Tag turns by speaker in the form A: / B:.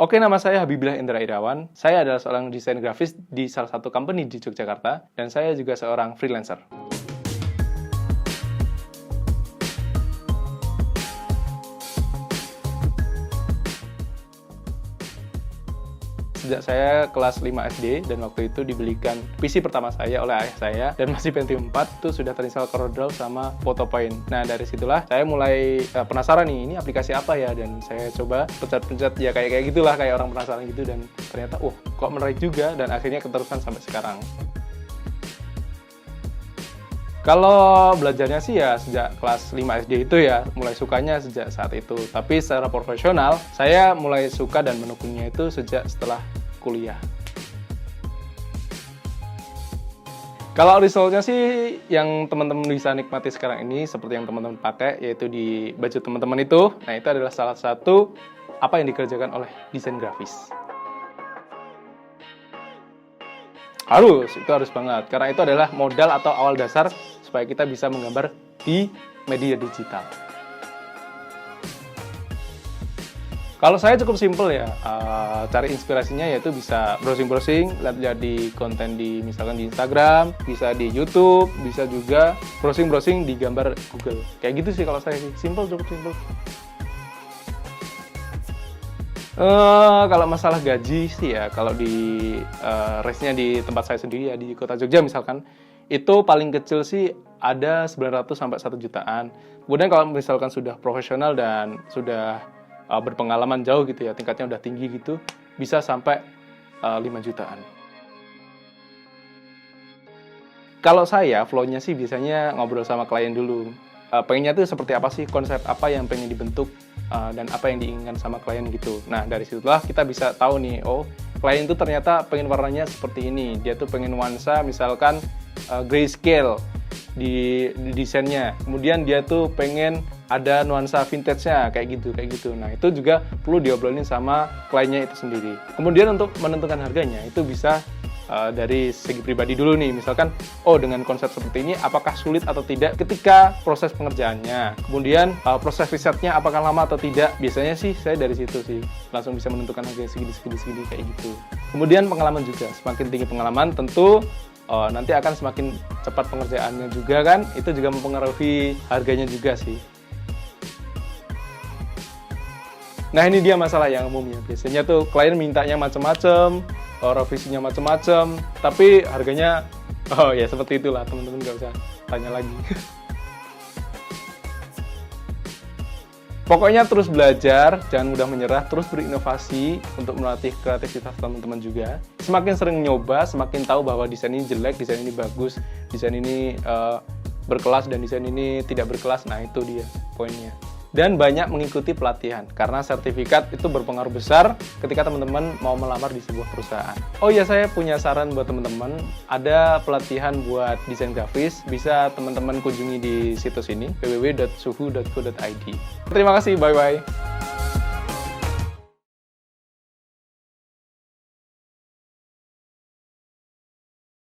A: Oke, nama saya Habibillah Indra Irawan. Saya adalah seorang desain grafis di salah satu company di Yogyakarta, dan saya juga seorang freelancer. Sejak saya kelas 5 SD, dan waktu itu dibelikan PC pertama saya oleh ayah saya, dan masih Pentium 4, itu sudah terinstall Corel sama Photopaint. Nah, dari situlah saya mulai penasaran nih, ini aplikasi apa ya, dan saya coba pencet-pencet, ya kayak gitulah, kayak orang penasaran gitu, dan ternyata, kok menarik juga, dan akhirnya keterusan sampai sekarang. Kalau belajarnya sih ya sejak kelas 5 SD itu ya, mulai sukanya sejak saat itu. Tapi secara profesional, saya mulai suka dan menekuninya itu sejak setelah kuliah. Kalau resultnya sih yang teman-teman bisa nikmati sekarang ini, seperti yang teman-teman pakai, yaitu di baju teman-teman itu. Nah, itu adalah salah satu apa yang dikerjakan oleh desain grafis. Itu harus banget, karena itu adalah modal atau awal dasar supaya kita bisa menggambar di media digital. Kalau saya cukup simple ya, cari inspirasinya yaitu bisa browsing-browsing, lihat di konten misalkan di Instagram, bisa di YouTube, bisa juga browsing-browsing di gambar Google. Kayak gitu sih kalau saya sih, cukup simple. Kalau masalah gaji sih ya, kalau di range-nya di tempat saya sendiri ya, di kota Jogja misalkan, itu paling kecil sih ada 900 sampai 1 jutaan. Kemudian kalau misalkan sudah profesional dan sudah berpengalaman jauh gitu ya, tingkatnya udah tinggi gitu, bisa sampai 5 jutaan. Kalau saya, flow-nya sih biasanya ngobrol sama klien dulu. Pengennya tuh seperti apa sih, konsep apa yang pengen dibentuk, dan apa yang diinginkan sama klien gitu. Nah, dari situlah kita bisa tahu nih, klien itu ternyata pengen warnanya seperti ini. Dia tuh pengen nuansa misalkan grayscale di desainnya. Kemudian dia tuh pengen ada nuansa vintage-nya kayak gitu. Nah, itu juga perlu diobrolin sama kliennya itu sendiri. Kemudian untuk menentukan harganya itu bisa dari segi pribadi dulu nih, misalkan dengan konsep seperti ini apakah sulit atau tidak ketika proses pengerjaannya, kemudian proses risetnya apakah lama atau tidak. Biasanya sih saya dari situ sih langsung bisa menentukan harga segini kayak gitu. Kemudian pengalaman juga, semakin tinggi pengalaman tentu nanti akan semakin cepat pengerjaannya juga kan, itu juga mempengaruhi harganya juga sih. Nah, ini dia masalah yang umumnya. Biasanya tuh klien mintanya macam-macam, revisinya macam-macam, tapi harganya ya seperti itulah, teman-teman nggak usah tanya lagi. Pokoknya terus belajar, jangan mudah menyerah, terus berinovasi untuk melatih kreativitas teman-teman juga. Semakin sering nyoba, semakin tahu bahwa desain ini jelek, desain ini bagus, desain ini berkelas, dan desain ini tidak berkelas. Nah, itu dia poinnya. Dan banyak mengikuti pelatihan, karena sertifikat itu berpengaruh besar ketika teman-teman mau melamar di sebuah perusahaan. Oh iya, saya punya saran buat teman-teman, ada pelatihan buat desain grafis, bisa teman-teman kunjungi di situs ini, www.suhu.co.id. Terima kasih, bye-bye.